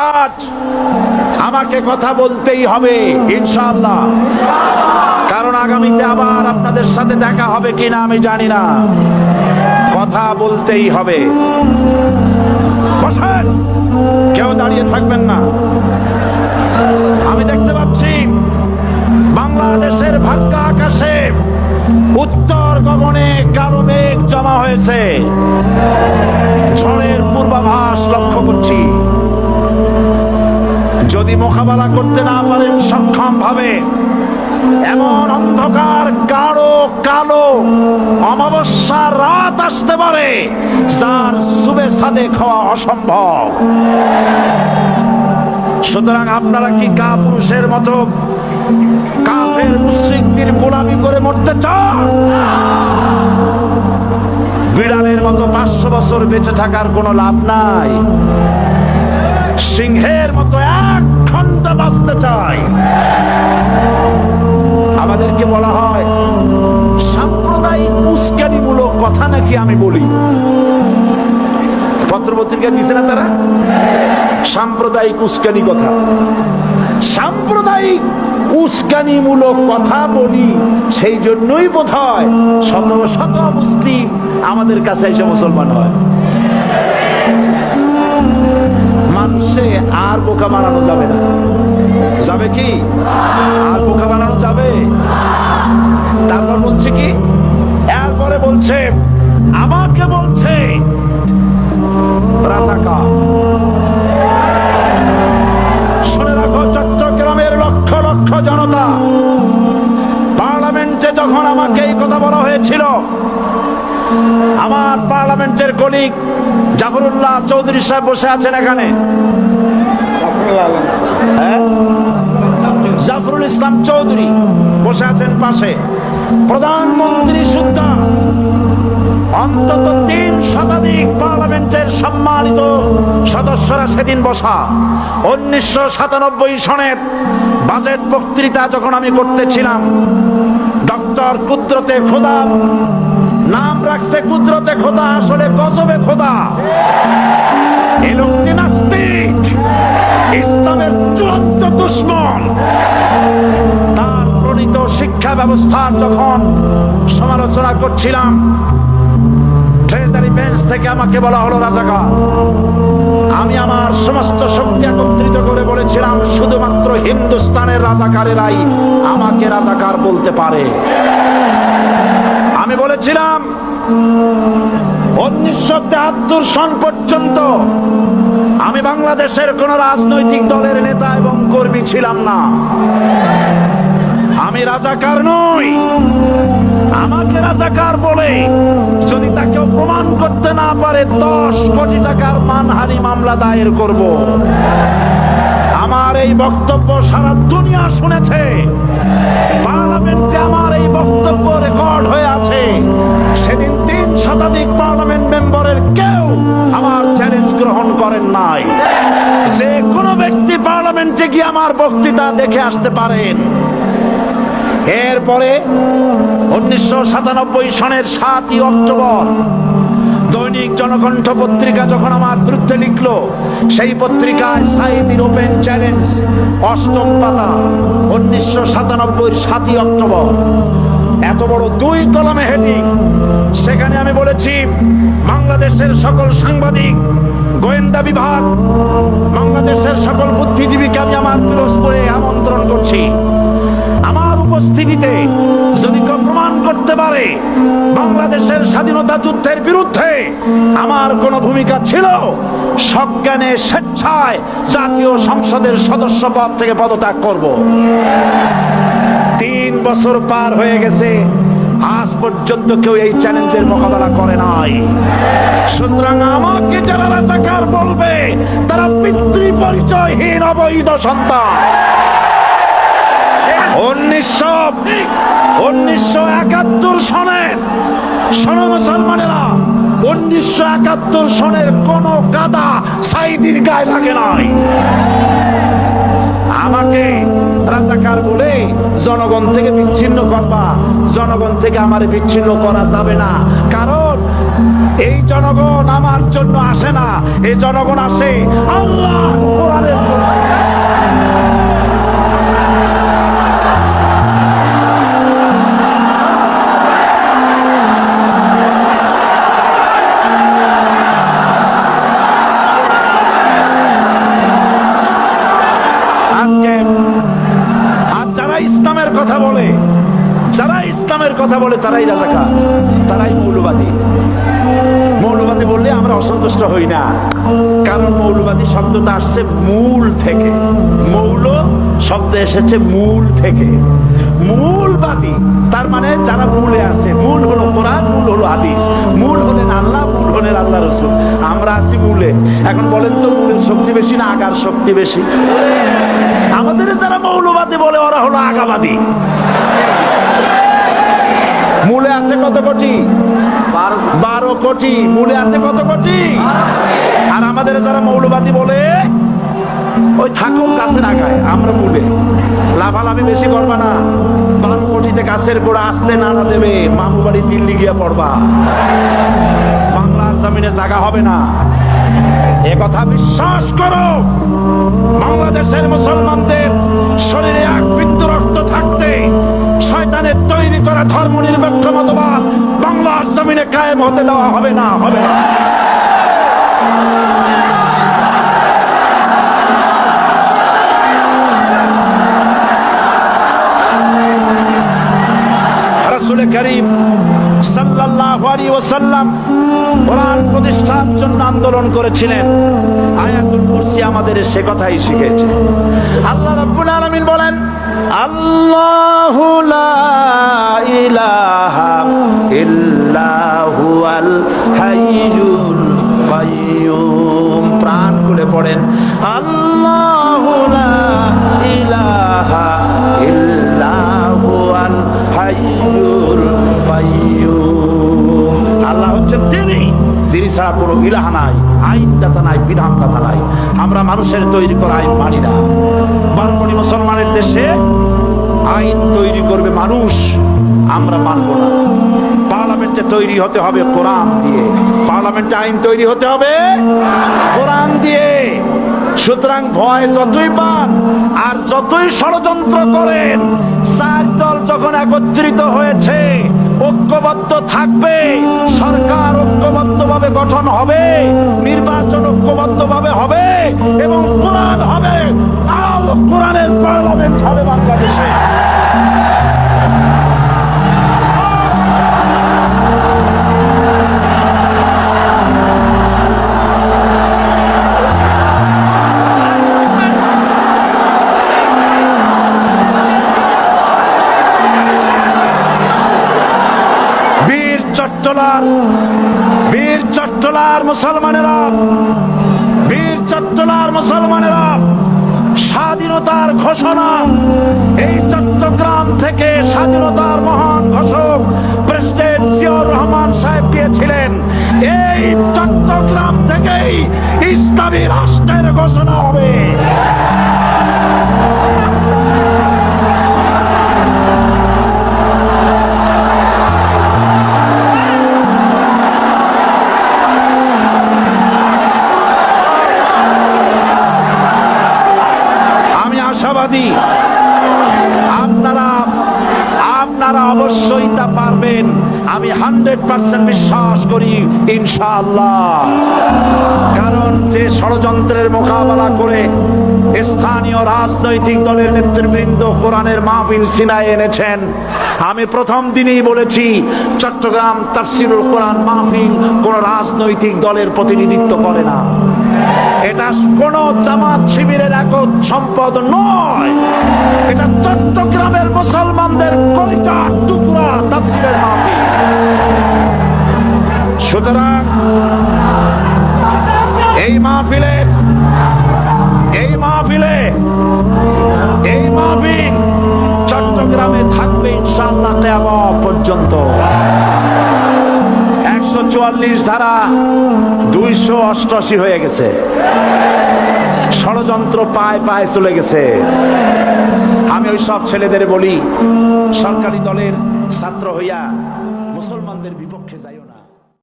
আজ আমাকে কথা বলতেই হবে ইনশাআল্লাহ, কারণ আগামীতে আবার আপনাদের সাথে দেখা হবে কিনা আমি জানি না। কথা বলতেই হবে। বসেন, কেউ দাঁড়িয়ে থাকবেন না। আমি দেখতে পাচ্ছি বাংলাদেশের ভাগ্য আকাশে উত্তর গগনে কালো মেঘ জমা হয়েছে। ঝড়ের পূর্বাভাস লক্ষ্য করছি। যদি মোকাবেলা করতে না পারেন সক্ষম ভাবে, এমন অন্ধকার গাঢ় কালো অমাবস্যার রাত আসতে পারে যার শুভে সাদেক হওয়া অসম্ভব। সুতরাং আপনারা কি কাপুরুষের মতো কাফের মুশরিকদের গোলামি করে মরতে চান? বিড়ালের মতো 500 বছর বেঁচে থাকার কোনো লাভ নাই। সিংহের মতো এক ঘন্টা বাঁচতে চাই। আমাদেরকে বলা হয় সাম্প্রদায়িক উস্কানিমূলক কথা নাকি আমি বলি। পত্রপত্রিকা দিছে না তারা? সাম্প্রদায়িক উস্কানি কথা, সাম্প্রদায়িক উস্কানিমূলক কথা বলি। সেই জন্যই বোধহয় শত শত মুসলিম আমাদের কাছে এসে মুসলমান হয়। মানুষে আর বোকা বানানো যাবে না। যাবে কি? আর বোকা বানানো যাবে? তারপর বলছে কি? এরপরে বলছে, আমাকে বলছে রাজাকার। শুনে রাখো চট্টগ্রামের লক্ষ লক্ষ জনতা, পার্লামেন্টে যখন আমাকে এই কথা বলা হয়েছিল, আমার পার্লামেন্টের কলিগ জাফরুল্লাহ চৌধুরী সাহেব বসে আছেন এখানে, জাফরুল ইসলাম চৌধুরী বসে আছেন পাশে, প্রধানমন্ত্রী সুদ্ধা, অন্তত 3 শতাধিক পার্লামেন্টের সম্মানিত সদস্যরা সেদিন বসা। 1997 সনের বাজেট বক্তৃতা যখন আমি করতেছিলাম, ডক্টর কুদরতে খোদা, নাম রাখছে কুদরতে খোদা, আসলে গজবে খোদা। এই লোকটি নাস্তিক, ইসলামের চূড়ান্ত দুশমন। তার প্রণীত শিক্ষা ব্যবস্থার যখন সমালোচনা করছিলাম, ট্রেজারি বেঞ্চ থেকে আমাকে বলা হলো রাজাকার। আমি আমার সমস্ত শক্তি একত্রিত করে বলেছিলাম, শুধুমাত্র হিন্দুস্তানের রাজাকারেরাই আমাকে রাজাকার বলতে পারে। আমি বলেছিলাম 1973 সন পর্যন্ত আমি বাংলাদেশের কোন রাজনৈতিক দলের নেতা এবং কর্মী ছিলাম না। আমি রাজাকার নই। আমাকে রাজাকার বলে যদি তাকে প্রমাণ করতে না পারে 10 কোটি টাকার মানহানি মামলা দায়ের করব। আমার এই বক্তব্য সারা দুনিয়া শুনেছে। পার্লামেন্টে আমার এই বক্তব্য রেকর্ড হয়ে আছে। সেদিন 3 শতাধিক পার্লামেন্ট মেম্বারের কেউ আমার চ্যালেঞ্জ গ্রহণ করেন নাই। যে কোনো ব্যক্তি পার্লামেন্টে গিয়ে আমার বক্তৃতা দেখে আসতে পারেন। এরপরে 1997 সনের 7ই অক্টোবর দৈনিক জনকণ্ঠ পত্রিকা যখন আমার বিরুদ্ধে লিখলো, সেই পত্রিকায় সাইদির ওপেন চ্যালেঞ্জ 8ম পাতা, 1997 7ই অক্টোবর, এত বড় 2 কলমে হেডিং। সেখানে আমি বলেছি, বাংলাদেশের সকল সাংবাদিক, গোয়েন্দা বিভাগ, বাংলাদেশের সকল বুদ্ধিজীবীকে আমি আমার পিরোজপুরে আমন্ত্রণ করছি। আমার উপস্থিতিতে যদি কেউ প্রমাণ করতে পারে বাংলাদেশের স্বাধীনতা যুদ্ধের বিরুদ্ধে আমার কোনো ভূমিকা ছিল, সজ্ঞানে স্বেচ্ছায় জাতীয় সংসদের সদস্য পদ থেকে পদত্যাগ করব। 3 বছর পার হয়ে গেছে, আজ পর্যন্ত কেউ এই চ্যালেঞ্জের মোকাবেলা করে নাই। সুতরাং আমাকে যারা রাজাকার বলবে তারা পিতৃ পরিচয়হীন অবৈধ সন্তান। 1971 সনের, শোনো মুসলমানেরা, 1971 সনের কোন গাদা সাইদির গায়ে লাগে নাই। আমাকে রাজাকার বলে জনগণ থেকে বিচ্ছিন্ন করবা। জনগণ থেকে আমারে বিচ্ছিন্ন করা যাবে না, কারণ এই জনগণ আমার জন্য আসে না। এই জনগণ আসে আল্লাহ কোরআনের কথা বলে তারাই রাজাকার, তারাই মৌলবাদী। মৌলবাদী বললে আমরা অসন্তুষ্ট হই না, কারণ মৌলবাদী শব্দটা আসছে মূল থেকে। মৌল শব্দ এসেছে মূল থেকে। মূলবাদী তার মানে যারা মূলে আছে। মূল হলো কোরআন, মূল হলো হাদিস, মূল হলেন আল্লাহ, মূল হলেন আল্লাহ রসুল। আমরা আছি মূলে। এখন বলেন তো মূলের শক্তি বেশি না আগার শক্তি বেশি? আমাদের যারা মৌলবাদী বলে ওরা হলো আগাবাদী। মূলে আছে কত কোটি? 12 কোটি। মূলে আছে কত কোটি? আর আমাদের যারা মৌলবাদী বলে ওই থাকুক গাছের আগায়, আমরা মূলে। লাভালাভি বেশি করবা না। 12 কোটিতে গাছের গোড়া আসতে নানা দেবে, মামু বাড়ি দিল্লি গিয়ে পড়বা, বাংলার জমিনে জায়গা হবে না। এ কথা বিশ্বাস করো। বাংলাদেশের মুসলমানদের শরীরে এক বিন্দু রক্ত থাকতে শয়তানের তৈরি করা ধর্ম নিরপেক্ষ মতবাদ বাংলার জমিনে কায়েম হতে দেওয়া হবে না, হবে না। রাসূল করিম সাল্লাল্লাহু আলাইহি ওয়াসাল্লাম কোরআন প্রতিষ্ঠার জন্য আন্দোলন করেছিলেন। আয়াতুল কুরসি আমাদের সে কথাই শিখিয়েছে। আল্লাহ রাব্বুল আলামিন বলেন, আল্লাহু লা ইলাহা ইল্লা হুয়াল হাইয়ুল কাইয়্যুম। প্রাণ খুলে পড়েন, আল্লাহু লা ইলাহা ইল্লা হুয়াল হাইয়ুল কাইয়্যুম। আল্লাহ হচ্ছেন তিনি, যিনি ছাড়া কোনো ইলাহ নাই, আইনদাতা নাই, বিধানদাতা নাই। আমরা মানুষের তৈরি করা আইন মানি না। 12 কোটি মুসলমানের দেশে আইন তৈরি করবে মানুষ, আমরা মানব না। পার্লামেন্টে তৈরি হতে হবে কোরআন দিয়ে। পার্লামেন্টে আইন তৈরি হতে হবে কোরআন দিয়ে। সুতরাং ভয় যতই পান আর যতই ষড়যন্ত্র করেন, 4 দল যখন একত্রিত হয়েছে, ঐক্যবদ্ধ থাকবে, সরকার ঐক্যবদ্ধভাবে গঠন হবে, নির্বাচন ঐক্যবদ্ধভাবে হবে এবং কোরআন হবে, আল কোরআনের পার্লামেন্ট হবে বাংলাদেশে। বীর চট্টলার মুসলমানেরা, বীর চট্টলার মুসলমানেরা স্বাধীনতার ঘোষণা এই চট্টগ্রাম থেকে স্বাধীনতার মহান ঘোষক প্রেসিডেন্ট জিয়াউর রহমান সাহেব দিয়েছিলেন। এই চট্টগ্রাম থেকেই ইসলামী রাষ্ট্রের ঘোষণা হবে। আপনারা অবশ্যই তা পারবেন, আমি 100% বিশ্বাস করি ইনশাআল্লাহ। কারণ যে ষড়যন্ত্রের মোকাবেলা করে স্থানীয় রাজনৈতিক দলের নেতৃবৃন্দ কোরআনের মাহফিল সিনায় এনেছেন, আমি প্রথম দিনেই বলেছি চট্টগ্রাম তাফসীরুল কোরআন মাহফিল কোন রাজনৈতিক দলের প্রতিনিধিত্ব করে না। এটা কোন জামাত শিবিরের একক সম্পদ নয়, এটা চট্টগ্রামের মুসলমানদের কলিজার টুকরা তাফসীরের মাহফিল। সুতরাং এই মাহফিল চট্টগ্রামে থাকবে ইনশাআল্লাহ কিয়ামত পর্যন্ত। 144 ধারা 288 হয়ে গেছে, ষড়যন্ত্র পায় পায় চলে গেছে। আমি ওই সব ছেলেদের বলি, সরকারি দলের ছাত্র হইয়া